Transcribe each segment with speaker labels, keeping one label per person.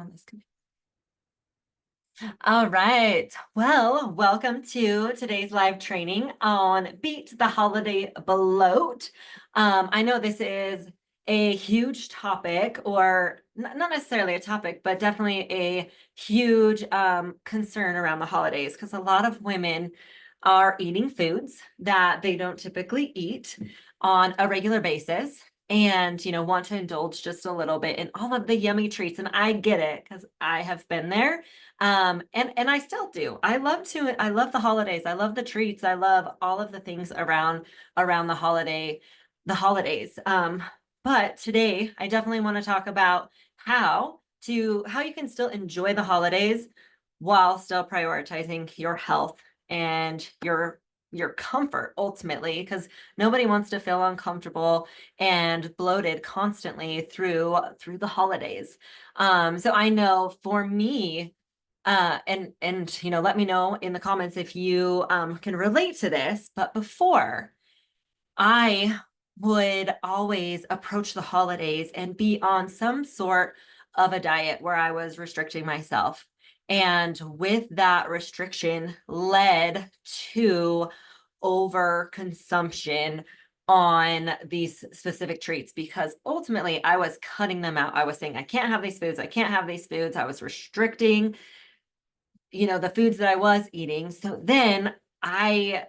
Speaker 1: on this computer. All right. Well, welcome to today's live training on Beat the Holiday Bloat. I know this is a huge topic, or not necessarily a topic, but definitely a huge concern around the holidays because a lot of women are eating foods that they don't typically eat on a regular basis and want to indulge just a little bit in all of the yummy treats. And I get it because I have been there. And I still do. I love the holidays. I love the treats. I love all of the things around the holidays. But today I definitely want to talk about how you can still enjoy the holidays while still prioritizing your health and your comfort ultimately, because nobody wants to feel uncomfortable and bloated constantly through the holidays. So I know for me, and let me know in the comments if you can relate to this. But before, I would always approach the holidays and be on some sort of a diet where I was restricting myself. And with that restriction led to overconsumption on these specific treats because ultimately I was cutting them out. I was saying, I can't have these foods. I can't have these foods. I was restricting the foods that I was eating. So then I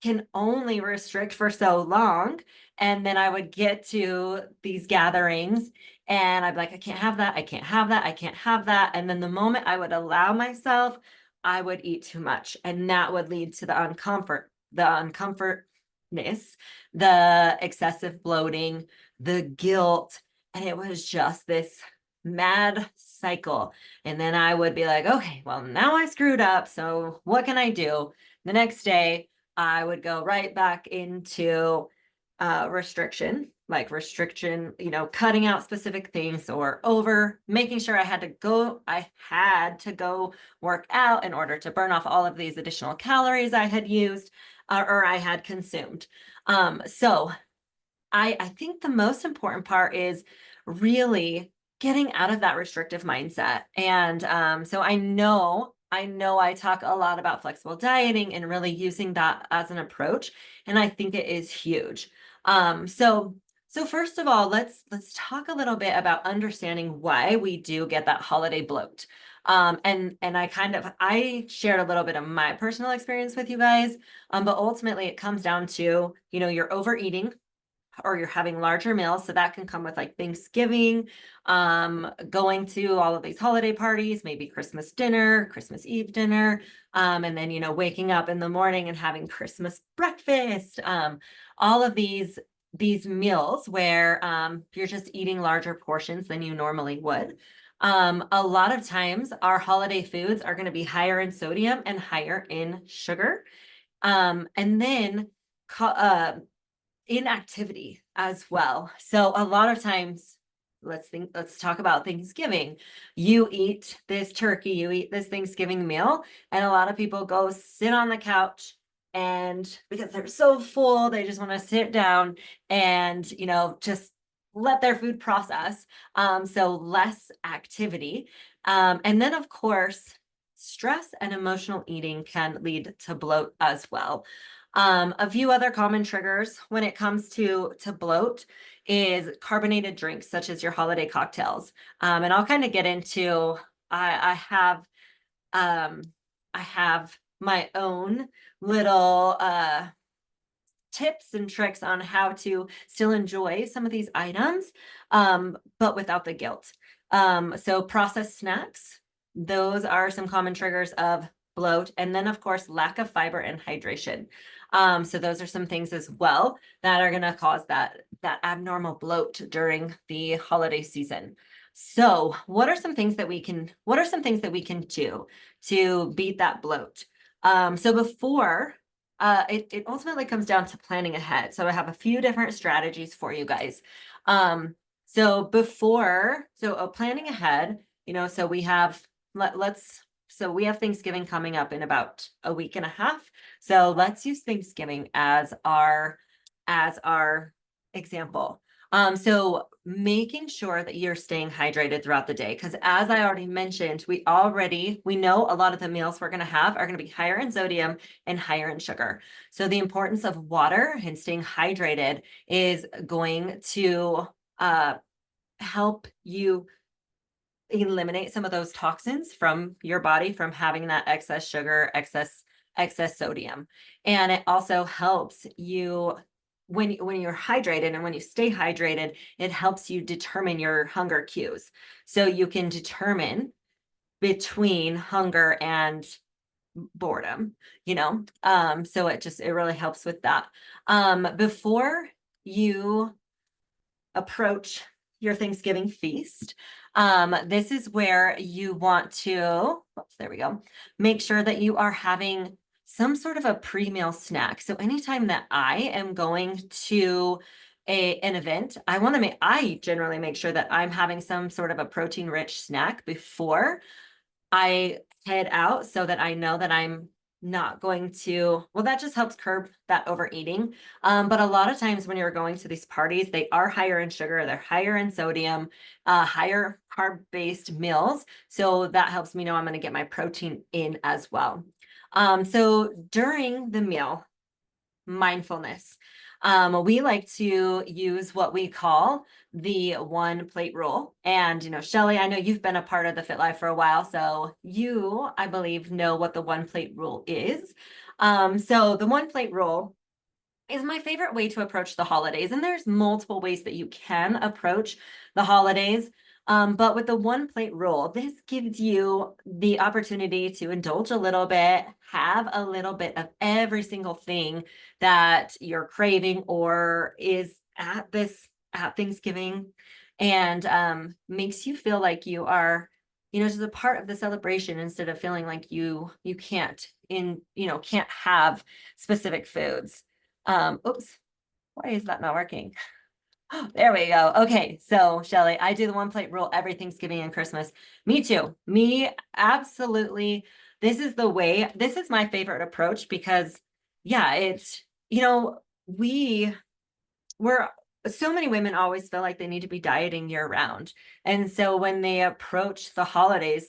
Speaker 1: can only restrict for so long. And then I would get to these gatherings and I'd be like, I can't have that. I can't have that. I can't have that. And then the moment I would allow myself, I would eat too much. And that would lead to the uncomfortness, the excessive bloating, the guilt. And it was just this mad cycle. And then I would be like, okay, well, now I screwed up. So what can I do? The next day, I would go right back into restriction, cutting out specific things or making sure I had to go work out in order to burn off all of these additional calories I had used or I had consumed. So I think the most important part is really getting out of that restrictive mindset. And so I talk a lot about flexible dieting and really using that as an approach. And I think it is huge. So first of all, let's talk a little bit about understanding why we do get that holiday bloat. And I shared a little bit of my personal experience with you guys. But ultimately it comes down to, you're overeating or you're having larger meals. So that can come with like Thanksgiving, going to all of these holiday parties, maybe Christmas dinner, Christmas Eve dinner, and then, waking up in the morning and having Christmas breakfast, all of these meals where you're just eating larger portions than you normally would. A lot of times our holiday foods are going to be higher in sodium and higher in sugar. And then inactivity as well. So a lot of times, let's talk about Thanksgiving. You eat this turkey, you eat this Thanksgiving meal, and a lot of people go sit on the couch and because they're so full, they just want to sit down and, just let their food process. So less activity. And then of course, stress and emotional eating can lead to bloat as well. A few other common triggers when it comes to bloat is carbonated drinks, such as your holiday cocktails. And I'll kind of get into, I have my own little tips and tricks on how to still enjoy some of these items, but without the guilt. So processed snacks, those are some common triggers of bloat. And then of course, lack of fiber and hydration. So those are some things as well that are going to cause that abnormal bloat during the holiday season. So what are some things that we can do to beat that bloat? So before, it ultimately comes down to planning ahead. So I have a few different strategies for you guys. So planning ahead, so we have, so we have Thanksgiving coming up in about a week and a half. So let's use Thanksgiving as our example. So making sure that you're staying hydrated throughout the day. Because as I already mentioned, we know a lot of the meals we're going to have are going to be higher in sodium and higher in sugar. So the importance of water and staying hydrated is going to help you eliminate some of those toxins from your body from having that excess sugar, excess sodium. And it also helps you when you're hydrated, and when you stay hydrated, it helps you determine your hunger cues. So you can determine between hunger and boredom, so it really helps with that. Before you approach your Thanksgiving feast, this is where you want to, there we go, make sure that you are having some sort of a pre-meal snack. So anytime that I am going to an event, I generally make sure that I'm having some sort of a protein rich snack before I head out, so that I know that I'm not going to, well, that just helps curb that overeating. But a lot of times when you're going to these parties, they are higher in sugar, they're higher in sodium, higher carb-based meals. So that helps me know I'm going to get my protein in as well. So during the meal, mindfulness. We like to use what we call the one plate rule. And, Shelly, I know you've been a part of the Fit Life for a while, so you, I believe, know what the one plate rule is. So the one plate rule is my favorite way to approach the holidays. And there's multiple ways that you can approach the holidays. But with the one plate rule, this gives you the opportunity to indulge a little bit, have a little bit of every single thing that you're craving or is at Thanksgiving, and makes you feel like you are, just a part of the celebration, instead of feeling like you can't have specific foods. Oops, why is that not working? There we go. Okay, so Shelly, I do the one plate rule every Thanksgiving and Christmas. Me too. Me, absolutely. This is my favorite approach because, yeah, it's, we're, so many women always feel like they need to be dieting year round. And so when they approach the holidays,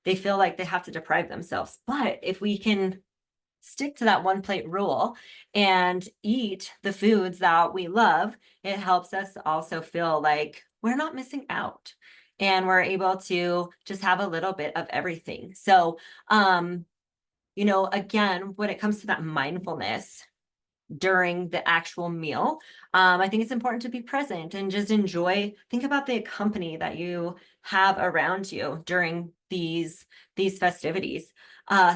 Speaker 1: they feel like they have to deprive themselves. But if we can stick to that one plate rule and eat the foods that we love, it helps us also feel like we're not missing out, and we're able to just have a little bit of everything. So, again, when it comes to that mindfulness during the actual meal, I think it's important to be present and just think about the company that you have around you during these festivities.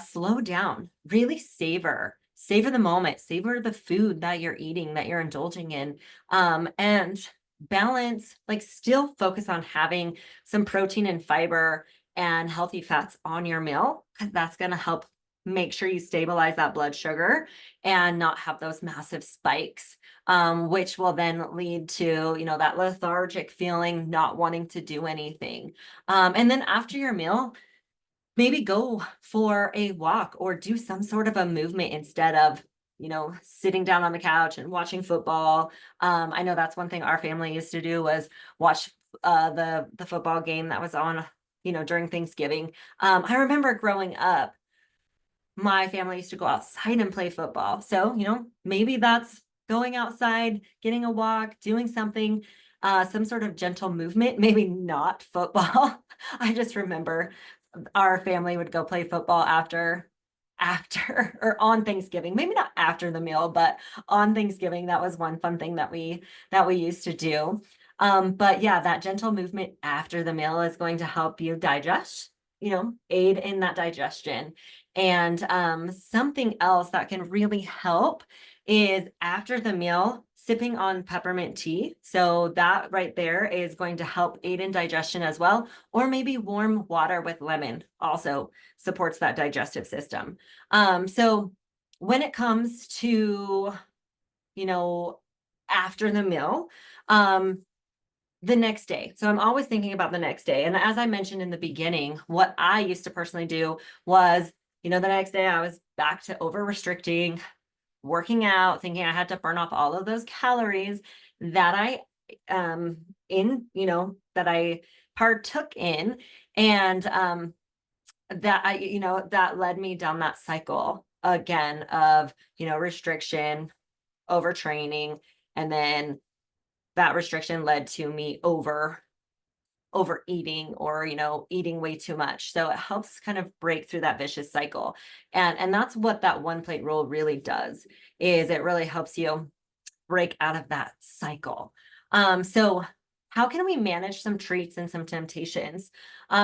Speaker 1: Slow down, really savor the moment, savor the food that you're eating, that you're indulging in, and balance, like still focus on having some protein and fiber and healthy fats on your meal, because that's going to help make sure you stabilize that blood sugar and not have those massive spikes, which will then lead to, that lethargic feeling, not wanting to do anything. And then after your meal, maybe go for a walk or do some sort of a movement instead of, sitting down on the couch and watching football. I know that's one thing our family used to do, was watch the football game that was on, during Thanksgiving. I remember growing up, my family used to go outside and play football. So, maybe that's going outside, getting a walk, doing something, some sort of gentle movement, maybe not football. I just remember our family would go play football after or on Thanksgiving, maybe not after the meal, but on Thanksgiving. That was one fun thing that we used to do. But yeah, that gentle movement after the meal is going to help you digest, aid in that digestion. And something else that can really help is after the meal, sipping on peppermint tea. So that right there is going to help aid in digestion as well. Or maybe warm water with lemon also supports that digestive system. So when it comes to, after the meal, the next day. So I'm always thinking about the next day. And as I mentioned in the beginning, what I used to personally do was, the next day I was back to over restricting, working out, thinking I had to burn off all of those calories that I in, that I partook in. And that that led me down that cycle again of, restriction, overtraining, and then that restriction led to me overeating, or eating way too much. So it helps kind of break through that vicious cycle. And that's what that one plate rule really does, is it really helps you break out of that cycle. So how can we manage some treats and some temptations?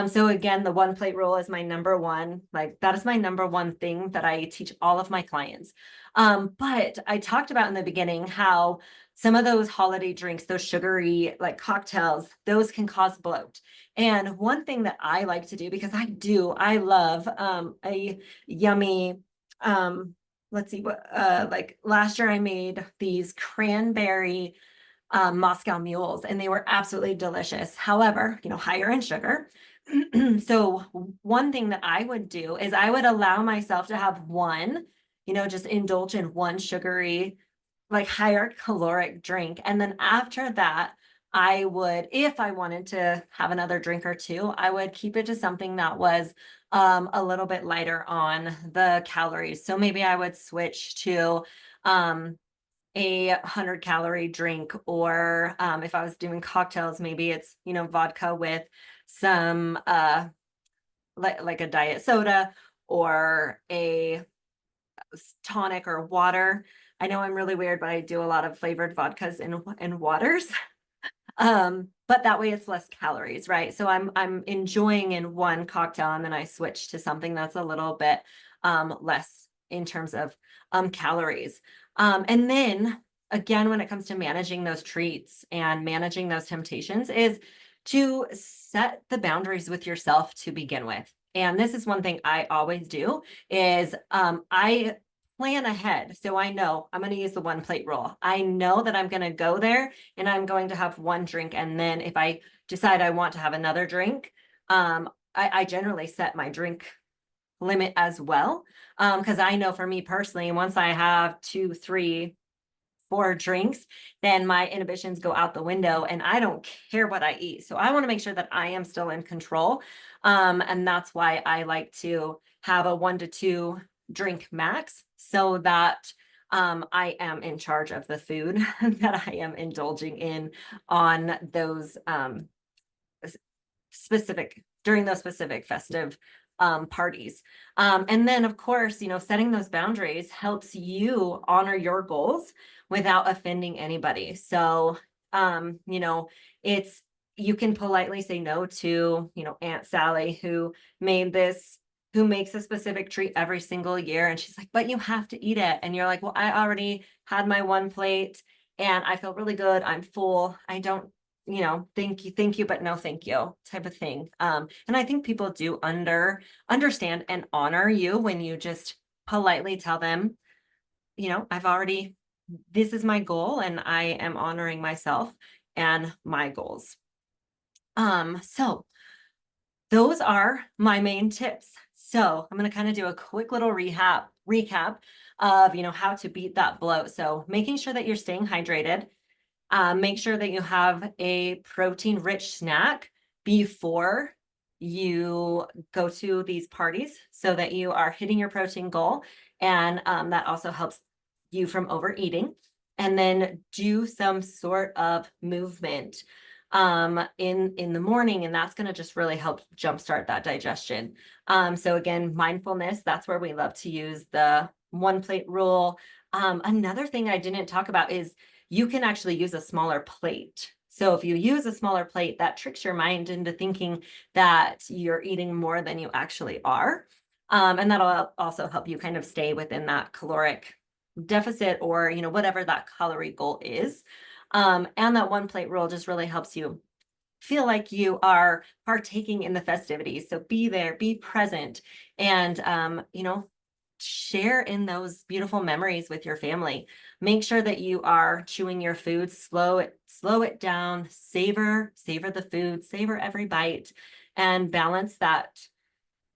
Speaker 1: So again, the one plate rule is my number one, like that is my number one thing that I teach all of my clients. But I talked about in the beginning how some of those holiday drinks, those sugary like cocktails, those can cause bloat. And one thing that I like to do, because I love a yummy let's see what like last year I made these cranberry Moscow mules, and they were absolutely delicious. However, higher in sugar. So one thing that I would do is I would allow myself to have one, just indulge in one sugary, like higher caloric drink. And then after that, I would, if I wanted to have another drink or two, I would keep it to something that was a little bit lighter on the calories. So maybe I would switch to a 100-calorie drink, or if I was doing cocktails, maybe it's, vodka with some like a diet soda, or a tonic or water. I know I'm really weird, but I do a lot of flavored vodkas and waters. But that way it's less calories, right? So I'm enjoying in one cocktail, and then I switch to something that's a little bit less in terms of calories. And then again, when it comes to managing those treats and managing those temptations, is to set the boundaries with yourself to begin with. And this is one thing I always do, is I plan ahead. So I know I'm going to use the one plate rule. I know that I'm going to go there and I'm going to have one drink. And then if I decide I want to have another drink, I generally set my drink limit as well. Because I know for me personally, once I have 2, 3, 4 drinks, then my inhibitions go out the window and I don't care what I eat. So I want to make sure that I am still in control. And that's why I like to have a 1 to 2 drink max, so that I am in charge of the food that I am indulging in on those during those specific festive parties. And then of course, setting those boundaries helps you honor your goals without offending anybody. So, it's, you can politely say no to, Aunt Sally, who makes a specific treat every single year. And she's like, but you have to eat it. And you're like, well, I already had my one plate and I feel really good. I'm full. I don't, thank you, but no, thank you, type of thing. And I think people do understand and honor you when you just politely tell them, this is my goal and I am honoring myself and my goals. So those are my main tips. So I'm going to kind of do a quick little recap of, how to beat that bloat. So making sure that you're staying hydrated. Make sure that you have a protein-rich snack before you go to these parties, so that you are hitting your protein goal. And that also helps you from overeating. And then do some sort of movement in the morning, and that's going to just really help jumpstart that digestion. So again, mindfulness, that's where we love to use the one plate rule. Another thing I didn't talk about is you can actually use a smaller plate. So if you use a smaller plate, that tricks your mind into thinking that you're eating more than you actually are. And that'll also help you kind of stay within that caloric deficit, or, whatever that calorie goal is. And that one plate rule just really helps you feel like you are partaking in the festivities. So be there, be present, and, share in those beautiful memories with your family. Make sure that you are chewing your food, slow it down, savor the food, savor every bite, and balance that.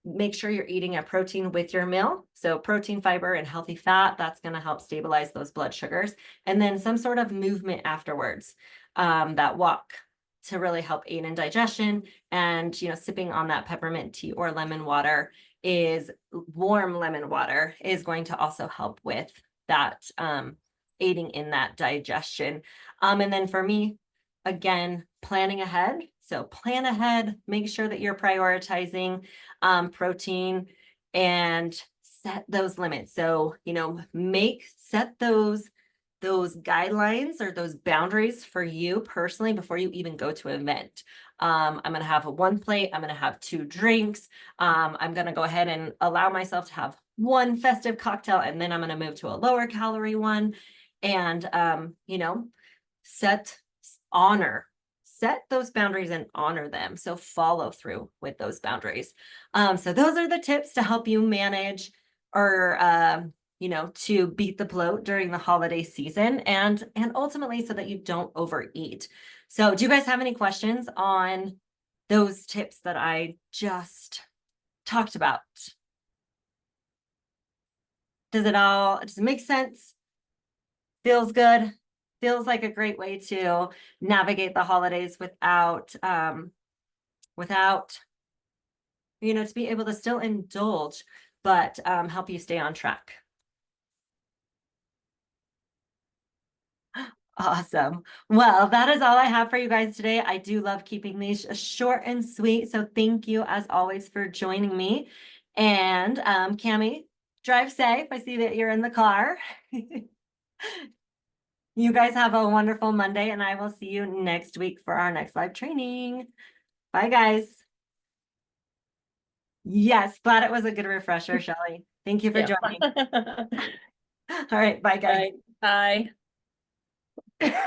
Speaker 1: Make sure you're eating a protein with your meal. So protein, fiber, and healthy fat, that's going to help stabilize those blood sugars. And then some sort of movement afterwards. that walk to really help aid in digestion. And, sipping on that peppermint tea or lemon water is warm lemon water is going to also help with that, aiding in that digestion. And then for me, again, planning ahead. So plan ahead, make sure that you're prioritizing protein and set those limits. So, set those guidelines or those boundaries for you personally before you even go to an event. I'm going to have one plate. I'm going to have 2 drinks. I'm going to go ahead and allow myself to have one festive cocktail, and then I'm going to move to a lower calorie one. And, set honor set those boundaries and honor them. So follow through with those boundaries. So those are the tips to help you manage or to beat the bloat during the holiday season, and ultimately so that you don't overeat. So do you guys have any questions on those tips that I just talked about? Does it make sense? Feels good? Feels like a great way to navigate the holidays without to be able to still indulge, but help you stay on track. Awesome. Well, that is all I have for you guys today. I do love keeping these short and sweet. So thank you as always for joining me. And Cami, drive safe. I see that you're in the car. You guys have a wonderful Monday, and I will see you next week for our next live training. Bye, guys. Yes, glad it was a good refresher, Shelly. Thank you for joining. All right, bye, guys.
Speaker 2: Bye. Bye.